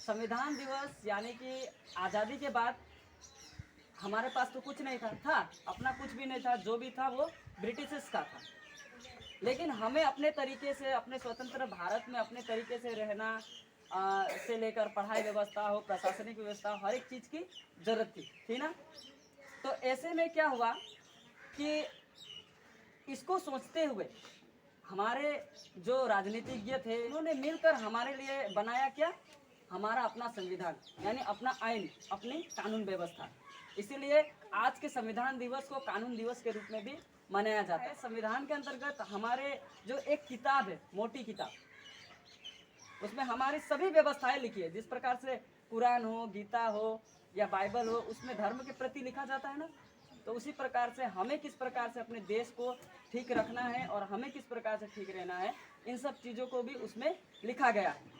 संविधान दिवस यानी कि आज़ादी के बाद हमारे पास तो कुछ नहीं था अपना कुछ भी नहीं था, जो भी था वो ब्रिटिशर्स का था। लेकिन हमें अपने तरीके से, अपने स्वतंत्र भारत में अपने तरीके से रहना से लेकर पढ़ाई व्यवस्था हो, प्रशासनिक व्यवस्था हो, हर एक चीज़ की जरूरत थी ना। तो ऐसे में क्या हुआ कि इसको सोचते हुए हमारे जो राजनीतिज्ञ थे उन्होंने मिलकर हमारे लिए बनाया क्या, हमारा अपना संविधान, यानी अपना आइन, अपनी कानून व्यवस्था। इसीलिए आज के संविधान दिवस को कानून दिवस के रूप में भी मनाया जाता है। संविधान के अंतर्गत हमारे जो एक किताब है, मोटी किताब, उसमें हमारी सभी व्यवस्थाएं लिखी है। जिस प्रकार से कुरान हो, गीता हो या बाइबल हो, उसमें धर्म के प्रति लिखा जाता है ना, तो उसी प्रकार से हमें किस प्रकार से अपने देश को ठीक रखना है और हमें किस प्रकार से ठीक रहना है, इन सब चीज़ों को भी उसमें लिखा गया है।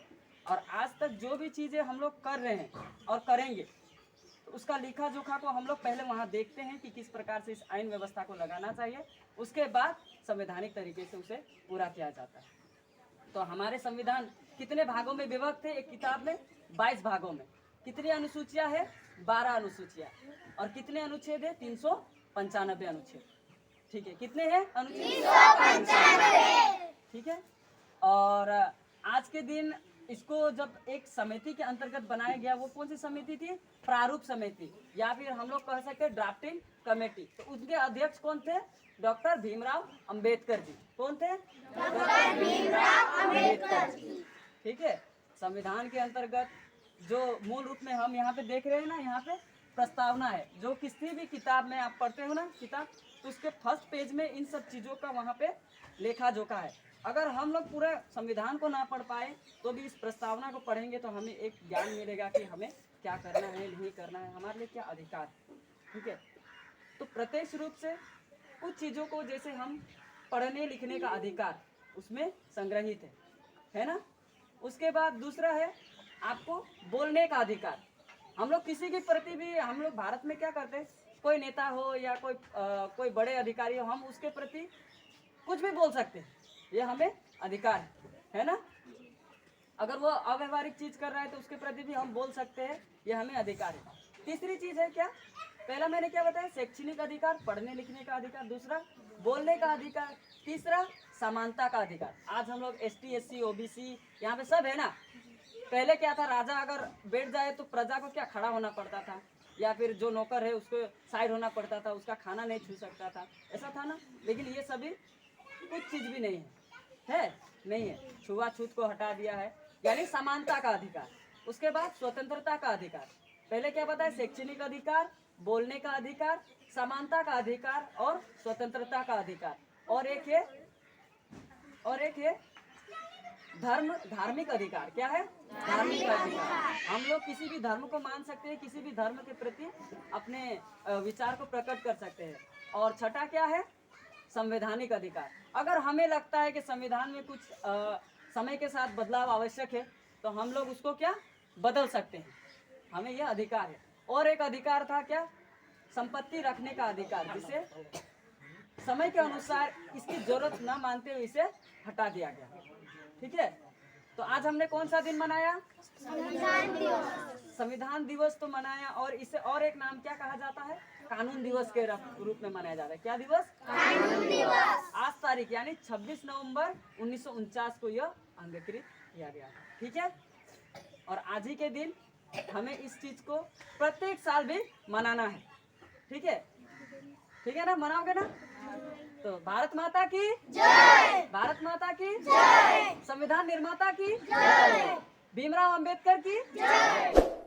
और आज तक जो भी चीज़ें हम लोग कर रहे हैं और करेंगे, तो उसका लिखा जोखा को हम लोग पहले वहाँ देखते हैं कि किस प्रकार से इस आइन व्यवस्था को लगाना चाहिए, उसके बाद संवैधानिक तरीके से उसे पूरा किया जाता है। तो हमारे संविधान कितने भागों में विभक्त है? एक किताब में 22 भागों में। कितनी अनुसूचियां है? 12 अनुसूचियां। और कितने अनुच्छेद है? 395 अनुच्छेद। ठीक है, कितने हैं अनुच्छेद? 395। ठीक है। और आज के दिन इसको जब एक समिति के अंतर्गत बनाया गया, वो कौन सी समिति थी? प्रारूप समिति, या फिर हम लोग कह सकते हैं ड्राफ्टिंग कमेटी। तो उसके अध्यक्ष कौन थे? डॉक्टर भीमराव अंबेडकर जी। कौन थे? डॉक्टर भीमराव अंबेडकर जी। ठीक है। संविधान के अंतर्गत जो मूल रूप में हम यहाँ पे देख रहे हैं ना, यहाँ पे प्रस्तावना है, जो किसी भी किताब में आप पढ़ते हो ना किताब, तो उसके फर्स्ट पेज में इन सब चीज़ों का वहाँ पे लेखा जोखा है। अगर हम लोग पूरा संविधान को ना पढ़ पाए तो भी इस प्रस्तावना को पढ़ेंगे तो हमें एक ज्ञान मिलेगा कि हमें क्या करना है, नहीं करना है, हमारे लिए क्या अधिकार है। ठीक है। तो प्रत्यक्ष रूप से कुछ चीज़ों को, जैसे हम पढ़ने लिखने का अधिकार उसमें संग्रहित है ना। उसके बाद दूसरा है आपको बोलने का अधिकार। हम लोग किसी के प्रति भी, हम लोग भारत में क्या करते हैं, कोई नेता हो या कोई बड़े अधिकारी हो, हम उसके प्रति कुछ भी बोल सकते हैं, ये हमें अधिकार है ना। अगर वो अव्यवहारिक चीज़ कर रहा है तो उसके प्रति भी हम बोल सकते हैं, ये हमें अधिकार है। तीसरी चीज़ है क्या? पहला मैंने क्या बताया? शैक्षणिक अधिकार, पढ़ने लिखने का अधिकार। दूसरा बोलने का अधिकार। तीसरा समानता का अधिकार। आज हम लोग ST SC OBC यहाँ पे सब है ना। पहले क्या था, राजा अगर बैठ जाए तो प्रजा को क्या खड़ा होना पड़ता था, या फिर जो नौकर है उसको साइड होना पड़ता था, उसका खाना नहीं छू सकता था, ऐसा था ना। लेकिन ये सभी कुछ चीज़ भी नहीं है नहीं है। छुआछूत को हटा दिया है, यानी समानता का अधिकार। उसके बाद स्वतंत्रता का अधिकार। पहले क्या बताया? शैक्षणिक अधिकार, बोलने का अधिकार, समानता का अधिकार और स्वतंत्रता का अधिकार। और एक है धार्मिक अधिकार। क्या है? धार्मिक अधिकार। हम लोग किसी भी धर्म को मान सकते हैं, किसी भी धर्म के प्रति अपने विचार को प्रकट कर सकते हैं। और छठा क्या है? संवैधानिक अधिकार। अगर हमें लगता है कि संविधान में कुछ समय के साथ बदलाव आवश्यक है तो हम लोग उसको क्या बदल सकते हैं, हमें यह अधिकार है। और एक अधिकार था क्या? संपत्ति रखने का अधिकार, जिसे समय के अनुसार इसकी जरूरत न मानते हुए इसे हटा दिया गया। ठीक है। तो आज हमने कौन सा दिन मनाया? संविधान दिवस तो मनाया, और इसे और एक नाम क्या कहा जाता है? कानून दिवस के रूप में मनाया जाता है। क्या दिवस? कानून दिवस। आज तारीख यानी 26 नवंबर 1949 को यह अंगीकृत किया गया था। ठीक है। और आज ही के दिन हमें इस चीज को प्रत्येक साल भी मनाना है। ठीक है ना, मनाओगे ना? तो भारत माता की जय, भारत माता की जय, संविधान निर्माता की जय, भीमराव अंबेडकर की जय।